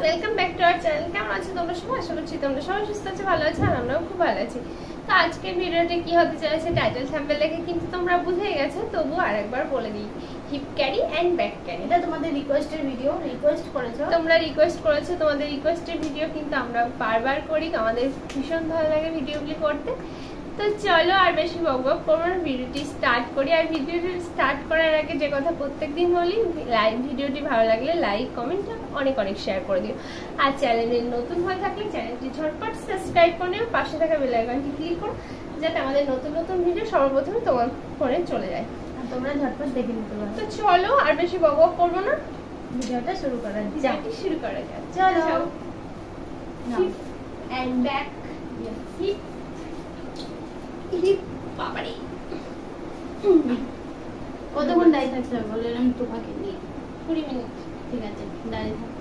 Welcome back to our channel. কেমন আছো তোমরা সবাই? আশা করছি তোমরা সবাই সুস্থ আছো, ভালো আছো, আর আমরাও খুব ভালো আছি। তো আজকের ভিডিওটা কি হতে চলেছে টাইটেল থাম্বনেল দেখে কিন্তু তোমরা বুঝে গেছো, তবু আরেকবার বলে দিই, hip carry and back carry. এটা তোমাদের রিকোয়েস্টের ভিডিও, রিকোয়েস্ট করেছো, তোমরা রিকোয়েস্ট করেছো, তোমাদের রিকোয়েস্টের ভিডিও কিন্তু আমরা বারবার করি, আমাদের ভীষণ ভালো লাগে ভিডিওগুলি করতে। তো চলো আর বেশি বকবক করবো না, ভিডিওটি স্টার্ট করি। আর ভিডিওটি স্টার্ট করার আগে যে কথা প্রত্যেকদিন বলি, ভিডিওটি ভালো লাগলে লাইক কমেন্ট অনেক অনেক শেয়ার করে দিও। আর চ্যানেলে নতুন হয়ে থাকলে চ্যানেলটি ঝটপট সাবস্ক্রাইব করে নিও, পাশে থাকা বেল আইকনটি ক্লিক করো, যাতে আমাদের নতুন নতুন ভিডিও সর্বপ্রথমে তোমার ফোনে চলে যায়, আর তোমরা ঝটপট দেখে নিতে পারো। তো চলো আর বেশি বকবক করবো না, ভিডিওটা শুরু করা যাক। শুরু করা যাক। চলো hip and back, hip hip বাবারে। কতক্ষণ দাঁড়িয়ে থাকতে হবে বললাম তোমাকে নিয়ে? 20 মিনিট। ঠিক আছে, দাঁড়িয়ে থাক।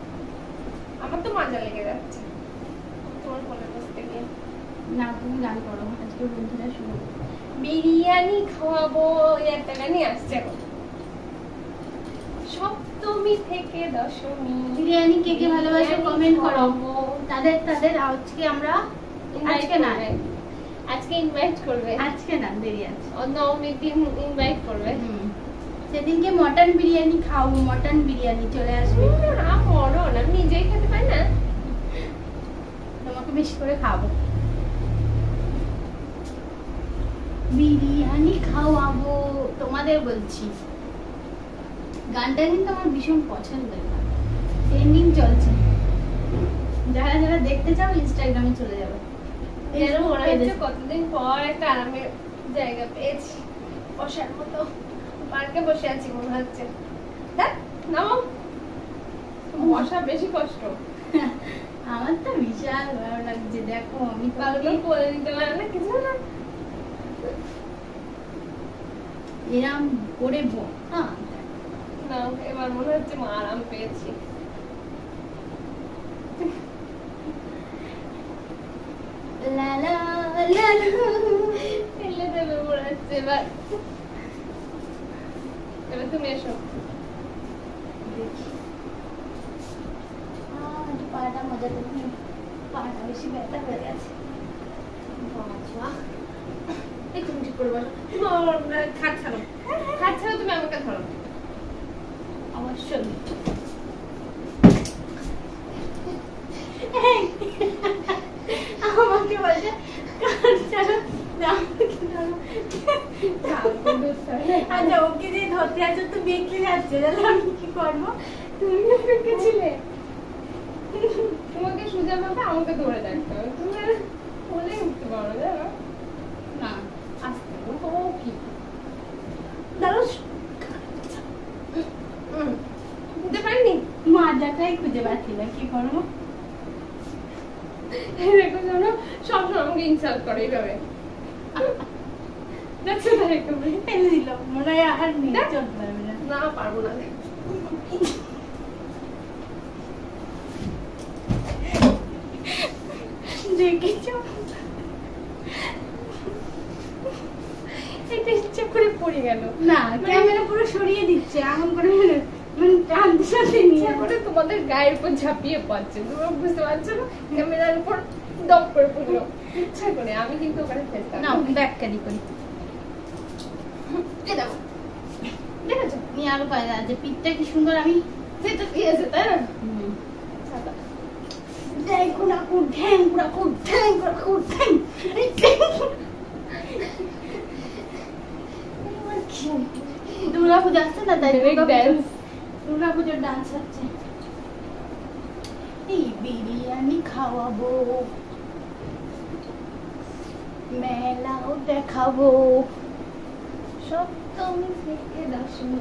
আমার তো মজা লেগে যাচ্ছে তোমার ফোনে বসতে গিয়ে। না, তুমি গান করো, আজকে বন্ধুরা শুনো। বিরিয়ানি খাওয়াবো, একটা গানই আসছে এখন, সপ্তমী থেকে দশমী। বিরিয়ানি কে কে ভালোবাসো কমেন্ট করো। তাদের আজকে আমরা আজকে ইনভাইট করবে, আজকে না, দেরি আছে, নবমীর দিন ইনভাইট করবে। সেদিনকে মটন বিরিয়ানি খাও, মটন বিরিয়ানি চলে আসবে। বড় না, নিজেই খেতে পাই না, তোমাকে বেশি করে খাবো। বিরিয়ানি খাওয়াবো তোমাদের বলছি। গানটা কিন্তু আমার ভীষণ পছন্দের গান, ট্রেন্ডিং চলছে। যারা যারা দেখতে চাও ইনস্টাগ্রামে চলে যাবে। কতদিন পর একটা আরামের জায়গা পেয়েছি বসার মতো, পার্কে বসে আছি মনে হচ্ছে। দেখ নাও, বসা বেশি কষ্ট। আমার তো বিশাল ভালো লাগছে। দেখো আমি কাউকে বলে দিতে পারে না কিছু না, এরম করে না, এবার মনে হচ্ছে মা আরাম পেয়েছি। লা লা লা ফেলে দেবে মনে হচ্ছে। এবার তুমি এসো, পাটা মজা করছি, পাটা বেশি ব্যথা হয়ে গেছে। তুমি ঠিক করে বলো, খাট ছাড়ো, খাট ছাড়ো, তুমি আমাকে ধরো। অবশ্যই আমাকে বলছে কাট ছাড়ো, আচ্ছা ওকে যে ধরতে আছে তো বেঁকে যাচ্ছে, তাহলে আমি কি করবো? তুমি বেঁকে ছিলে, তোমাকে সোজা ভাবে আমাকে ধরে রাখতে হবে, তুমি বলে উঠতে পারো জানো না। আস্তে ও কি দাঁড়ো, বুঝতে পারিনি, মাজাটাই খুঁজে পাচ্ছি না, কি করবো? দেখো জানো সবসময় আমাকে ইনসাল্ট করে এইভাবে, দেখছো তাই তুমি ফেলে দিল, মনে হয় আর নিয়ে চলতে পারবে না। না পারবো না, দেখেছো এটা ইচ্ছে করে পড়ে গেল না, ক্যামেরা পুরো সরিয়ে দিচ্ছে এমন করে, মানে টানতে টানতে নিয়ে করে তোমাদের গায়ের উপর ঝাঁপিয়ে পড়ছে, তোমরা বুঝতে পারছো না, ক্যামেরার উপর দম করে পড়লো ইচ্ছা করে। আমি কিন্তু ওখানে ফেলতাম না, ব্যাককারি করি। দেখো দেখেছো আমি আরো পাই যে পিঠটা কি সুন্দর, আমি সেটা দিয়েছে তাই না। দুর্গা পূজা আসছে না, তাই ডান্স, দুর্গা পুজোর ডান্স হচ্ছে। এই বিরিয়ানি খাওয়াবো, মেলাও দেখাবো, সপ্তমী থেকে দশমী।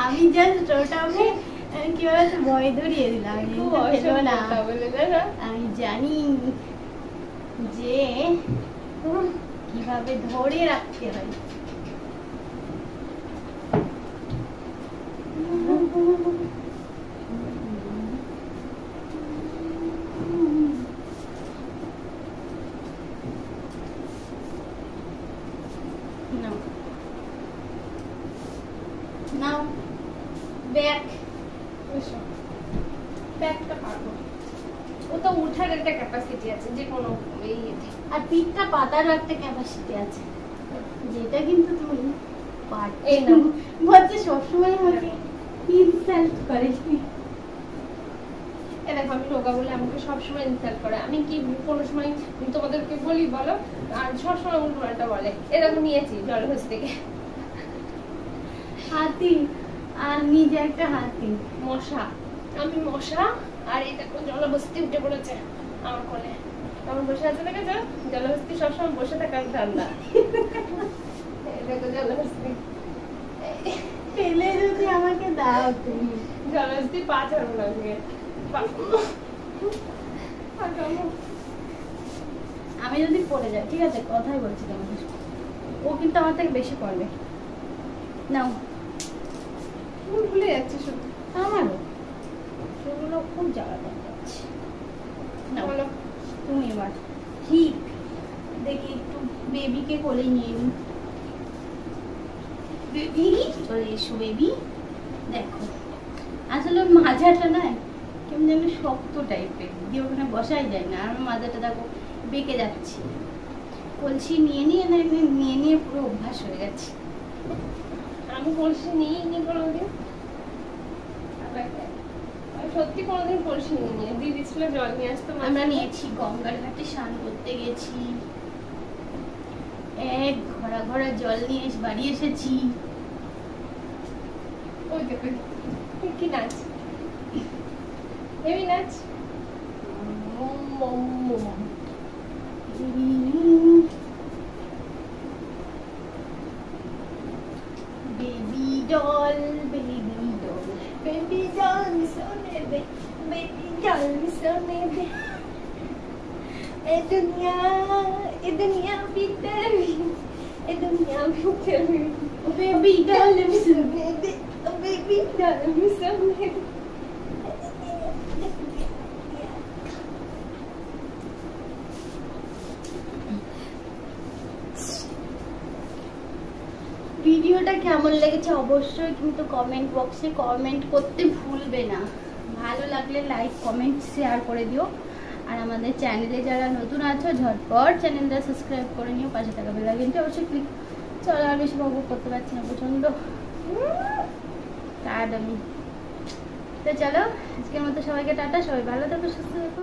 আমি জাস্ট ওটাকে কি বলতো ভয় ধরিয়ে দিলাম, আমি জানি যে কিভাবে ধরে রাখতে হয়। নাও ব্যাগ, ব্যাগটা পারবো, ও তো উঠার একটা ক্যাপাসিটি আছে যে কোনো এই। আর পিঠটা পাতারও একটা ক্যাপাসিটি আছে, যেটা কিন্তু তুমি পারতে এই না। বলছে সবসময় আমাকে ইনসাল্ট করে। এ দেখো আমি রোগা বলে আমাকে সবসময় ইনসাল্ট করে, আমি কি কোনো সময় তোমাদেরকে বলি বলো? আর সবসময় উল্টোপাল্টা বলে। এ দেখো নিয়েছি জলহজ থেকে হাতি, আর নিজে একটা হাতি। মশা, আমি মশা, আর এই দেখো জলহস্তি উঠে পড়েছে আমার কোলে। আমার বসে আছে, দেখেছো? জলহস্তি সবসময় বসে থাকার ধান্দা। এই দেখো জলহস্তি, পেলে যদি আমাকে দাও তুমি। জলহস্তি পা ছাড়বো না আজকে। আমি যদি পড়ে যাই, ঠিক আছে, কথাই বলছি তোমাদের, ও কিন্তু আমার থেকে বেশি পড়বে। নাও, ভুলে যাচ্ছি শুধু। আমারও সেগুলো খুব জ্বালা যাচ্ছে। নাও বলো। তুমি এবার ঠিক দেখি একটু বেবিকে কোলে নিয়ে নি। বেবি চলে এসো বেবি। দেখো আসলে ওর মাজাটা না কেমন যেন শক্ত টাইপের, দিয়ে ওখানে বসাই যায় না। আর আমার মাজাটা দেখো বেঁকে যাচ্ছে, কলসি নিয়ে নিয়ে না নিয়ে নিয়ে পুরো অভ্যাস হয়ে গেছে। আমি কলসি নিইনি কোনোদিন, আমি সত্যি কোনোদিন কলসি নিইনি। দিদি ছিল জল নিয়ে আসতো, আমরা নিয়েছি, গঙ্গার ঘাটে স্নান করতে গেছি, এক ঘোড়া ঘোড়া জল নিয়ে বাড়ি এসেছি। ওই দেখো কি নাচ, হেভি নাচ। Baby doll, baby doll, baby জল সোনে দে, বেবি জল সোনে দে, এ দুনিয়া भीतर भी, ए दुनिया भीतर भी, বেবি ডল सोने दे, बेबी जल सोने दे। ভিডিওটা কেমন লেগেছে অবশ্যই কিন্তু কমেন্ট বক্সে কমেন্ট করতে ভুলবে না। ভালো লাগলে লাইক কমেন্ট শেয়ার করে দিও। আর আমাদের চ্যানেলে যারা নতুন আছো ঝটপট চ্যানেলটা সাবস্ক্রাইব করে নিও, পাশে থাকা বেল আইকনটা অবশ্যই ক্লিক। চলো আর বেশি বকবক করতে পারছি না, প্রচন্ড টায়ার্ড আমি। তো চলো আজকের মতো সবাইকে টাটা, সবাই ভালো থাকো, সুস্থ থাকো।